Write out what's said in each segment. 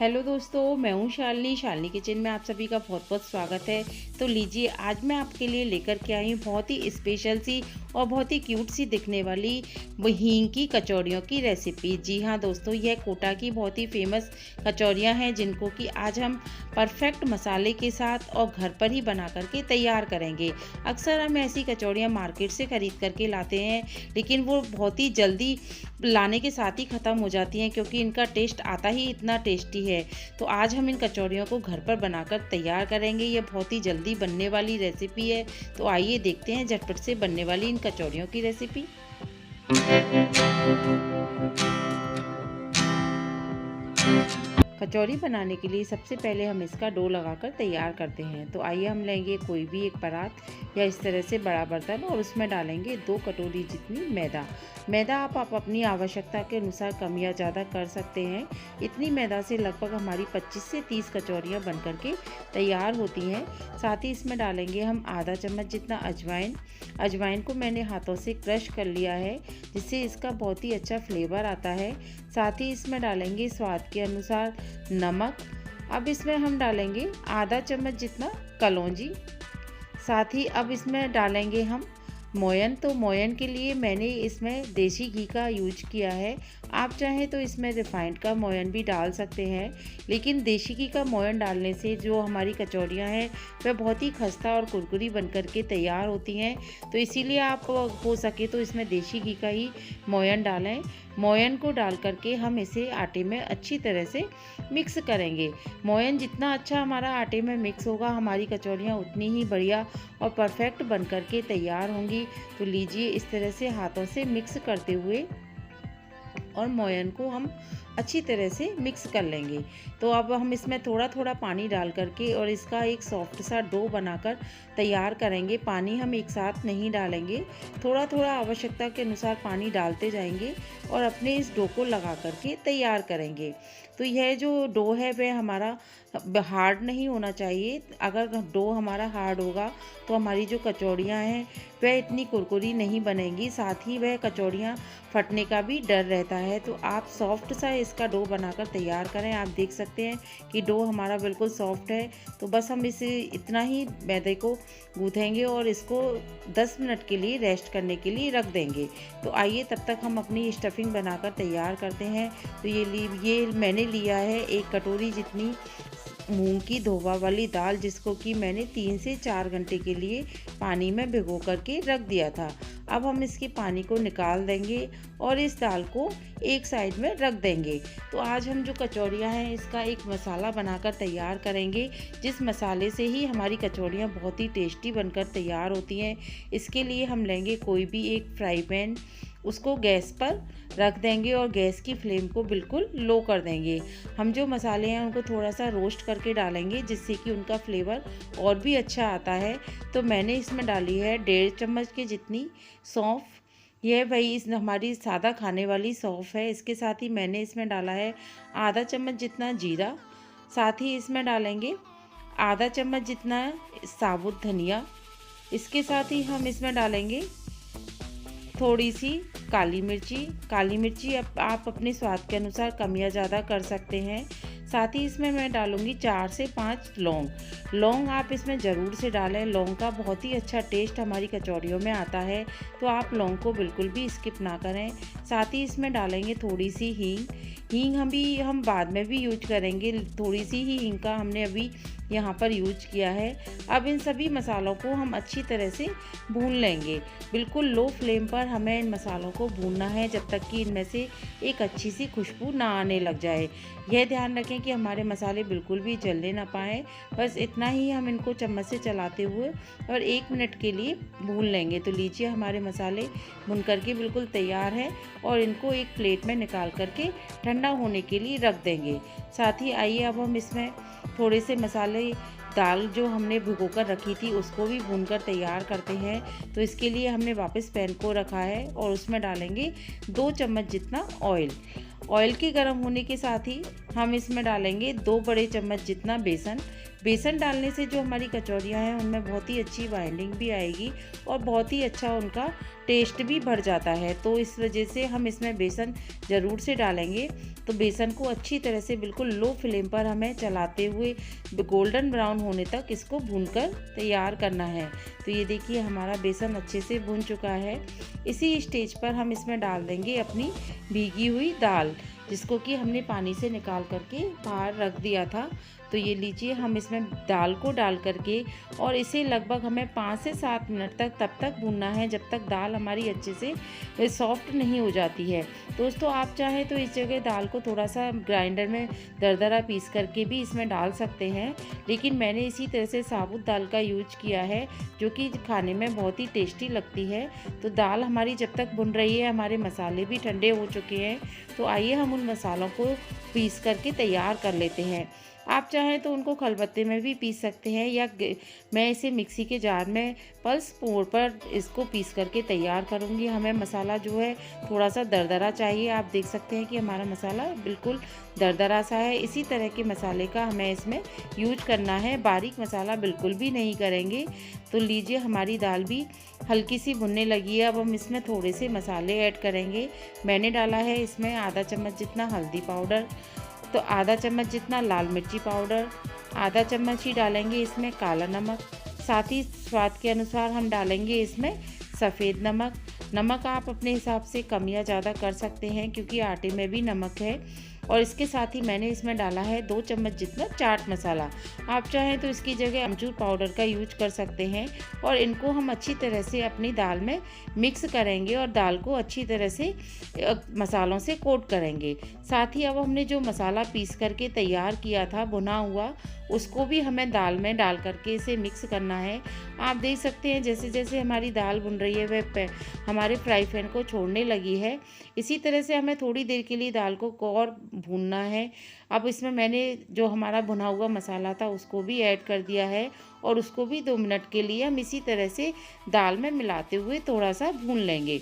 Hello दोस्तों, मैं हूँ शालिनी किचन में आप सभी का बहुत बहुत स्वागत है। तो लीजिए, आज मैं आपके लिए लेकर के आई हूँ बहुत ही स्पेशल सी और बहुत ही क्यूट सी दिखने वाली हींग की कचौड़ियों की रेसिपी। जी हाँ दोस्तों, यह कोटा की बहुत ही फेमस कचौड़ियाँ हैं जिनको कि आज हम परफेक्ट मसाले के साथ और घर पर ही बना करके तैयार करेंगे। अक्सर हम ऐसी कचौड़ियाँ मार्केट से खरीद करके लाते हैं, लेकिन वो बहुत ही जल्दी लाने के साथ ही ख़त्म हो जाती हैं क्योंकि इनका टेस्ट आता ही इतना टेस्टी है। तो आज हम इन कचौड़ियों को घर पर बनाकर तैयार करेंगे। ये बहुत ही जल्दी बनने वाली रेसिपी है। तो आइए देखते हैं झटपट से बनने वाली इन कचौड़ियों की रेसिपी। कचौड़ी बनाने के लिए सबसे पहले हम इसका डो लगाकर तैयार करते हैं। तो आइए हम लेंगे कोई भी एक परात या इस तरह से बड़ा बर्तन और उसमें डालेंगे 2 कटोरी जितनी मैदा आप अपनी आवश्यकता के अनुसार कम या ज़्यादा कर सकते हैं। इतनी मैदा से लगभग हमारी 25 से 30 कचौड़ियाँ बन करके तैयार होती हैं। साथ ही इसमें डालेंगे हम आधा चम्मच जितना अजवाइन को मैंने हाथों से क्रश कर लिया है, जिससे इसका बहुत ही अच्छा फ्लेवर आता है। साथ ही इसमें डालेंगे स्वाद के अनुसार नमक। अब इसमें हम डालेंगे आधा चम्मच जितना कलौंजी। साथ ही अब इसमें डालेंगे हम मोयन। तो मोयन के लिए मैंने इसमें देसी घी का यूज किया है। आप चाहें तो इसमें रिफाइंड का मोयन भी डाल सकते हैं, लेकिन देसी घी का मोयन डालने से जो हमारी कचौड़ियाँ हैं वह बहुत ही खस्ता और कुरकुरी बन कर के तैयार होती हैं। तो इसीलिए आप हो सके तो इसमें देसी घी का ही मोयन डालें। मोयन को डाल करके हम इसे आटे में अच्छी तरह से मिक्स करेंगे। मोयन जितना अच्छा हमारा आटे में मिक्स होगा, हमारी कचौड़ियाँ उतनी ही बढ़िया और परफेक्ट बन करके तैयार होंगी। तो लीजिए, इस तरह से हाथों से मिक्स करते हुए और मोयन को हम अच्छी तरह से मिक्स कर लेंगे। तो अब हम इसमें थोड़ा थोड़ा पानी डाल करके और इसका एक सॉफ्ट सा डो बनाकर तैयार करेंगे। पानी हम एक साथ नहीं डालेंगे, थोड़ा थोड़ा आवश्यकता के अनुसार पानी डालते जाएंगे और अपने इस डो को लगा करके तैयार करेंगे। तो यह जो डो है वह हमारा हार्ड नहीं होना चाहिए। अगर डो हमारा हार्ड होगा तो हमारी जो कचौड़ियाँ हैं वह इतनी कुरकुरी नहीं बनेंगी, साथ ही वह कचौड़ियाँ फटने का भी डर रहता है। तो आप सॉफ्ट सा इसका डो बनाकर तैयार करें। आप देख सकते हैं कि डो हमारा बिल्कुल सॉफ्ट है। तो बस हम इसे इतना ही मैदे को गूँथेंगे और इसको 10 मिनट के लिए रेस्ट करने के लिए रख देंगे। तो आइए तब तक हम अपनी स्टफिंग बनाकर तैयार करते हैं। तो ये मैंने लिया है 1 कटोरी जितनी मूंग की धोवा वाली दाल, जिसको कि मैंने 3 से 4 घंटे के लिए पानी में भिगो करके रख दिया था। अब हम इसके पानी को निकाल देंगे और इस दाल को एक साइड में रख देंगे। तो आज हम जो कचौड़ियाँ हैं इसका एक मसाला बनाकर तैयार करेंगे, जिस मसाले से ही हमारी कचौड़ियाँ बहुत ही टेस्टी बनकर तैयार होती हैं। इसके लिए हम लेंगे कोई भी एक फ्राई पैन, उसको गैस पर रख देंगे और गैस की फ्लेम को बिल्कुल लो कर देंगे। हम जो मसाले हैं उनको थोड़ा सा रोस्ट करके डालेंगे, जिससे कि उनका फ्लेवर और भी अच्छा आता है। तो मैंने इसमें डाली है 1.5 चम्मच के जितनी सौंफ। यह वही इस हमारी सादा खाने वाली सौंफ है। इसके साथ ही मैंने इसमें डाला है आधा चम्मच जितना जीरा। साथ ही इसमें डालेंगे आधा चम्मच जितना साबुत धनिया। इसके साथ ही हम इसमें डालेंगे थोड़ी सी काली मिर्ची आप अपने स्वाद के अनुसार कम या ज़्यादा कर सकते हैं। साथ ही इसमें मैं डालूंगी 4 से 5 लौंग आप इसमें ज़रूर से डालें। लौंग का बहुत ही अच्छा टेस्ट हमारी कचौड़ियों में आता है, तो आप लौंग को बिल्कुल भी स्किप ना करें। साथ ही इसमें डालेंगे थोड़ी सी हींग हम बाद में भी यूज करेंगे। थोड़ी सी ही हींग का हमने अभी यहाँ पर यूज किया है। अब इन सभी मसालों को हम अच्छी तरह से भून लेंगे। बिल्कुल लो फ्लेम पर हमें इन मसालों को भूनना है जब तक कि इनमें से एक अच्छी सी खुशबू ना आने लग जाए। यह ध्यान रखें कि हमारे मसाले बिल्कुल भी जलने ना पाएँ। बस इतना ही हम इनको चम्मच से चलाते हुए और 1 मिनट के लिए भून लेंगे। तो लीजिए, हमारे मसाले भून करके बिल्कुल तैयार हैं और इनको एक प्लेट में निकाल करके ठंडा होने के लिए रख देंगे। साथ ही आइए अब हम इसमें थोड़े से मसाले दाल जो हमने भिगो कर रखी थी उसको भी भूनकर तैयार करते हैं। तो इसके लिए हमने वापस पैन को रखा है और उसमें डालेंगे 2 चम्मच जितना ऑयल के गर्म होने के साथ ही हम इसमें डालेंगे 2 बड़े चम्मच जितना बेसन। बेसन डालने से जो हमारी कचौरियाँ हैं उनमें बहुत ही अच्छी बाइंडिंग भी आएगी और बहुत ही अच्छा उनका टेस्ट भी बढ़ जाता है। तो इस वजह से हम इसमें बेसन ज़रूर से डालेंगे। तो बेसन को अच्छी तरह से बिल्कुल लो फ्लेम पर हमें चलाते हुए गोल्डन ब्राउन होने तक इसको भूनकर तैयार करना है। तो ये देखिए हमारा बेसन अच्छे से भून चुका है। इसी स्टेज पर हम इसमें डाल देंगे अपनी भीगी हुई दाल, जिसको कि हमने पानी से निकाल करके बाहर रख दिया था। तो ये लीजिए हम इसमें दाल को डाल करके और इसे लगभग हमें 5 से 7 मिनट तक तब तक भूनना है जब तक दाल हमारी अच्छे से सॉफ्ट नहीं हो जाती है। दोस्तों आप चाहें तो इस जगह दाल को थोड़ा सा ग्राइंडर में दरदरा पीस करके भी इसमें डाल सकते हैं, लेकिन मैंने इसी तरह से साबुत दाल का यूज किया है जो कि खाने में बहुत ही टेस्टी लगती है। तो दाल हमारी जब तक भुन रही है, हमारे मसाले भी ठंडे हो चुके हैं। तो आइए हम उन मसालों को पीस करके तैयार कर लेते हैं। आप चाहें तो उनको खलबत्ते में भी पीस सकते हैं या मैं इसे मिक्सी के जार में पल्स मोड पर इसको पीस करके तैयार करूंगी। हमें मसाला जो है थोड़ा सा दरदरा चाहिए। आप देख सकते हैं कि हमारा मसाला बिल्कुल दरदरा सा है। इसी तरह के मसाले का हमें इसमें यूज करना है, बारीक मसाला बिल्कुल भी नहीं करेंगे। तो लीजिए हमारी दाल भी हल्की सी भुनने लगी है। अब हम इसमें थोड़े से मसाले ऐड करेंगे। मैंने डाला है इसमें आधा चम्मच जितना हल्दी पाउडर, तो आधा चम्मच जितना लाल मिर्ची पाउडर, आधा चम्मच ही डालेंगे इसमें काला नमक, साथ ही स्वाद के अनुसार हम डालेंगे इसमें सफ़ेद नमक। नमक आप अपने हिसाब से कम या ज़्यादा कर सकते हैं क्योंकि आटे में भी नमक है। और इसके साथ ही मैंने इसमें डाला है 2 चम्मच जितना चाट मसाला। आप चाहें तो इसकी जगह अमचूर पाउडर का यूज कर सकते हैं। और इनको हम अच्छी तरह से अपनी दाल में मिक्स करेंगे और दाल को अच्छी तरह से मसालों से कोट करेंगे। साथ ही अब हमने जो मसाला पीस करके तैयार किया था भुना हुआ, उसको भी हमें दाल में डाल करके इसे मिक्स करना है। आप देख सकते हैं जैसे जैसे हमारी दाल भुन रही है वह हमारे फ्राई पैन को छोड़ने लगी है। इसी तरह से हमें थोड़ी देर के लिए दाल को और भूनना है। अब इसमें मैंने जो हमारा भुना हुआ मसाला था उसको भी ऐड कर दिया है और उसको भी 2 मिनट के लिए हम इसी तरह से दाल में मिलाते हुए थोड़ा सा भून लेंगे।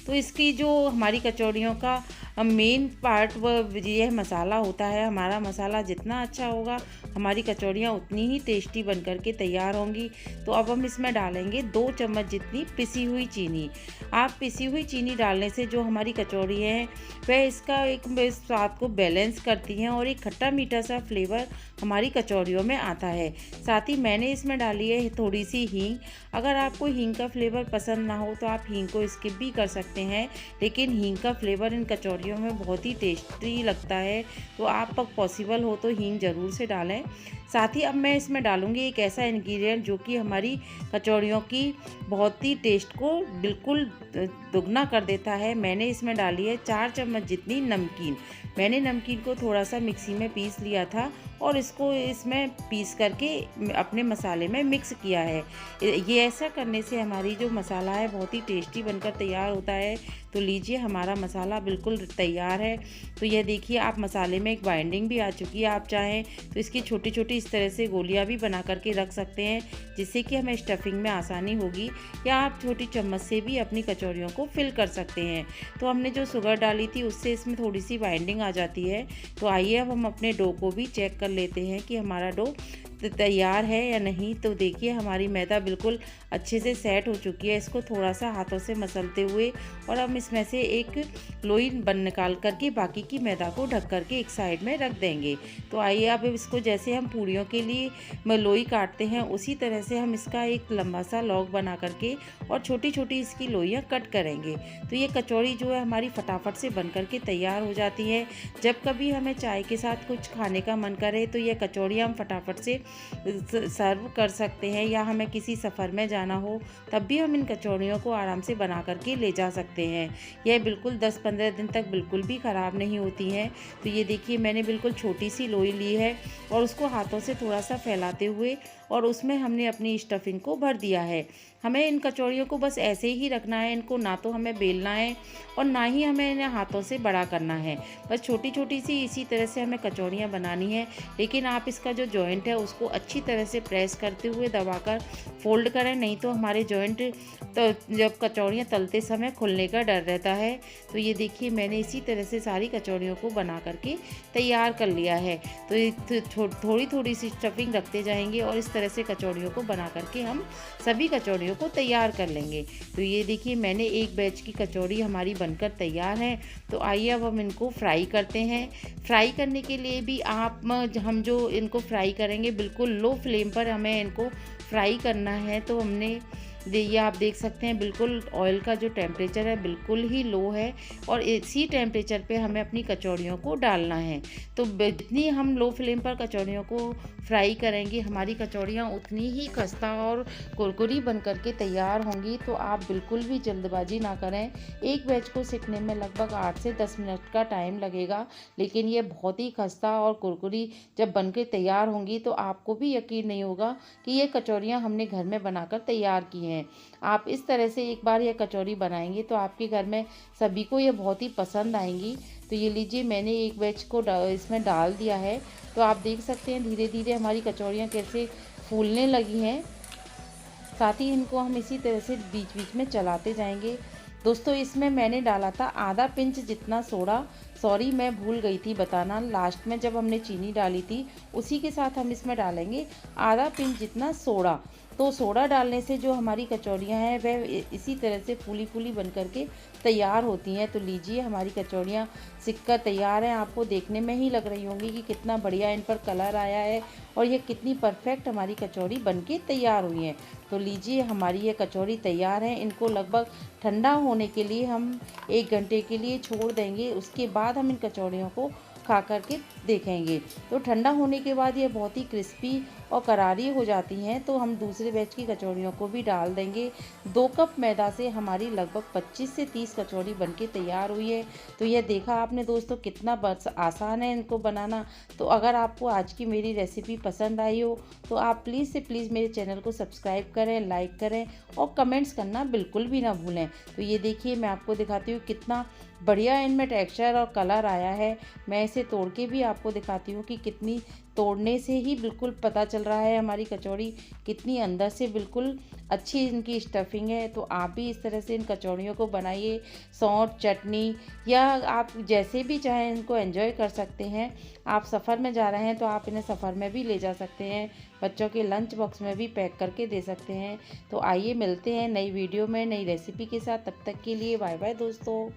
तो इसकी जो हमारी कचौड़ियों का मेन पार्ट वह यह मसाला होता है। हमारा मसाला जितना अच्छा होगा हमारी कचौड़ियाँ उतनी ही टेस्टी बन कर के तैयार होंगी। तो अब हम इसमें डालेंगे 2 चम्मच जितनी पिसी हुई चीनी। आप पिसी हुई चीनी डालने से जो हमारी कचौड़ी हैं वह इसका एक स्वाद को बैलेंस करती हैं और एक खट्टा मीठा सा फ्लेवर हमारी कचौड़ियों में आता है। साथ ही मैंने इसमें डाली है थोड़ी सी हींग। अगर आपको हींग का फ्लेवर पसंद ना हो तो आप हींग को स्किप भी कर सकते हैं, लेकिन हींग का फ्लेवर इन कचौड़ियों में बहुत ही टेस्टी लगता है। तो आप पॉसिबल हो तो हींग ज़रूर से डालें। साथ ही अब मैं इसमें डालूंगी एक ऐसा इंग्रेडिएंट जो कि हमारी कचौड़ियों की बहुत ही टेस्ट को बिल्कुल दुगना कर देता है। मैंने इसमें डाली है 4 चम्मच जितनी नमकीन। मैंने नमकीन को थोड़ा सा मिक्सी में पीस लिया था और इसको इसमें पीस करके अपने मसाले में मिक्स किया है। ये ऐसा करने से हमारी जो मसाला है बहुत ही टेस्टी बनकर तैयार होता है। तो लीजिए हमारा मसाला बिल्कुल तैयार है। तो यह देखिए आप मसाले में एक बाइंडिंग भी आ चुकी है। आप चाहें तो इसकी छोटी छोटी इस तरह से गोलियां भी बना करके रख सकते हैं जिससे कि हमें स्टफिंग में आसानी होगी, या आप छोटी चम्मच से भी अपनी कचौरियों को फिल कर सकते हैं। तो हमने जो शुगर डाली थी उससे इसमें थोड़ी सी बाइंडिंग आ जाती है। तो आइए अब हम अपने डो को भी चेक कर लेते हैं कि हमारा डो तैयार है या नहीं। तो देखिए हमारी मैदा बिल्कुल अच्छे से सेट हो चुकी है। इसको थोड़ा सा हाथों से मसलते हुए और हम इसमें से एक लोई निकाल करके बाकी की मैदा को ढक करके एक साइड में रख देंगे। तो आइए अब इसको जैसे हम पूड़ियों के लिए लोई काटते हैं उसी तरह से हम इसका एक लंबा सा लॉग बना करके और छोटी छोटी इसकी लोइयाँ कट करेंगे। तो ये कचौड़ी जो है हमारी फटाफट से बन करके तैयार हो जाती है। जब कभी हमें चाय के साथ कुछ खाने का मन करे तो ये कचौड़ियाँ हम फटाफट से सर्व कर सकते हैं, या हमें किसी सफ़र में जाना हो तब भी हम इन कचौड़ियों को आराम से बना करके ले जा सकते हैं। यह बिल्कुल 10-15 दिन तक बिल्कुल भी ख़राब नहीं होती हैं। तो ये देखिए मैंने बिल्कुल छोटी सी लोई ली है और उसको हाथों से थोड़ा सा फैलाते हुए और उसमें हमने अपनी स्टफिंग को भर दिया है। हमें इन कचौड़ियों को बस ऐसे ही रखना है, इनको ना तो हमें बेलना है और ना ही हमें इन्हें हाथों से बड़ा करना है। बस छोटी छोटी सी इसी तरह से हमें कचौड़ियाँ बनानी है। लेकिन आप इसका जो जॉइंट है उसको अच्छी तरह से प्रेस करते हुए दबाकर फोल्ड करें, नहीं तो हमारे जॉइंट तो जब कचौड़ियाँ तलते समय खुलने का डर रहता है। तो ये देखिए मैंने इसी तरह से सारी कचौड़ियों को बना करके तैयार कर लिया है। तो ये थोड़ी थोड़ी सी स्टफिंग रखते जाएंगे और इस तरह से कचौड़ियों को बना करके हम सभी कचौड़ियों को तैयार कर लेंगे। तो ये देखिए मैंने एक बैच की कचौड़ी हमारी बनकर तैयार है। तो आइए अब हम इनको फ्राई करते हैं। फ्राई करने के लिए भी हम जो इनको फ्राई करेंगे बिल्कुल लो फ्लेम पर हमें इनको फ्राई करना है। तो हमने ये आप देख सकते हैं बिल्कुल ऑयल का जो टेम्परेचर है बिल्कुल ही लो है और इसी टेम्परेचर पे हमें अपनी कचौड़ियों को डालना है। तो जितनी हम लो फ्लेम पर कचौड़ियों को फ्राई करेंगे हमारी कचौड़ियाँ उतनी ही खस्ता और कुरकुरी बन करके तैयार होंगी। तो आप बिल्कुल भी जल्दबाजी ना करें। एक बैच को सिकने में लगभग 8 से 10 मिनट का टाइम लगेगा, लेकिन ये बहुत ही खस्ता और कुरकुरी जब बन के तैयार होंगी तो आपको भी यकीन नहीं होगा कि ये कचौड़ियाँ हमने घर में बनाकर तैयार की हैं। आप इस तरह से एक बार ये कचौड़ी बनाएंगे तो आपके घर में सभी को ये बहुत ही पसंद आएंगी। तो ये लीजिए मैंने एक बैच को इसमें डाल दिया है। तो आप देख सकते हैं धीरे धीरे हमारी कचौड़ियाँ कैसे फूलने लगी हैं। साथ ही इनको हम इसी तरह से बीच बीच में चलाते जाएंगे। दोस्तों इसमें मैंने डाला था आधा पिंच जितना सोडा। सॉरी मैं भूल गई थी बताना, लास्ट में जब हमने चीनी डाली थी उसी के साथ हम इसमें डालेंगे आधा पिंच जितना सोडा। तो सोडा डालने से जो हमारी कचौड़ियाँ हैं वह इसी तरह से फूली फूली बन करके तैयार होती हैं। तो लीजिए हमारी कचौड़ियाँ सिककर तैयार हैं। आपको देखने में ही लग रही होंगी कि कितना बढ़िया इन पर कलर आया है और ये कितनी परफेक्ट हमारी कचौड़ी बनके तैयार हुई है। तो लीजिए हमारी ये कचौड़ी तैयार है। इनको लगभग ठंडा होने के लिए हम 1 घंटे के लिए छोड़ देंगे। उसके बाद हम इन कचौड़ियों को खा करके देखेंगे। तो ठंडा होने के बाद ये बहुत ही क्रिस्पी और करारी हो जाती हैं। तो हम दूसरे बैच की कचौड़ियों को भी डाल देंगे। 2 कप मैदा से हमारी लगभग 25 से 30 कचौड़ी बनके तैयार हुई है। तो यह देखा आपने दोस्तों कितना बस आसान है इनको बनाना। तो अगर आपको आज की मेरी रेसिपी पसंद आई हो तो आप प्लीज़ से प्लीज़ मेरे चैनल को सब्सक्राइब करें, लाइक करें और कमेंट्स करना बिल्कुल भी ना भूलें। तो ये देखिए मैं आपको दिखाती हूँ कितना बढ़िया इनमें टेक्सचर और कलर आया है। मैं इसे तोड़ के भी आपको दिखाती हूँ कि कितनी तोड़ने से ही बिल्कुल पता चल रहा है हमारी कचौड़ी कितनी अंदर से बिल्कुल अच्छी इनकी स्टफिंग है। तो आप भी इस तरह से इन कचौड़ियों को बनाइए। सौंठ चटनी या आप जैसे भी चाहें इनको एंजॉय कर सकते हैं। आप सफ़र में जा रहे हैं तो आप इन्हें सफ़र में भी ले जा सकते हैं, बच्चों के लंच बॉक्स में भी पैक करके दे सकते हैं। तो आइए मिलते हैं नई वीडियो में नई रेसिपी के साथ। तब तक के लिए बाय बाय दोस्तों।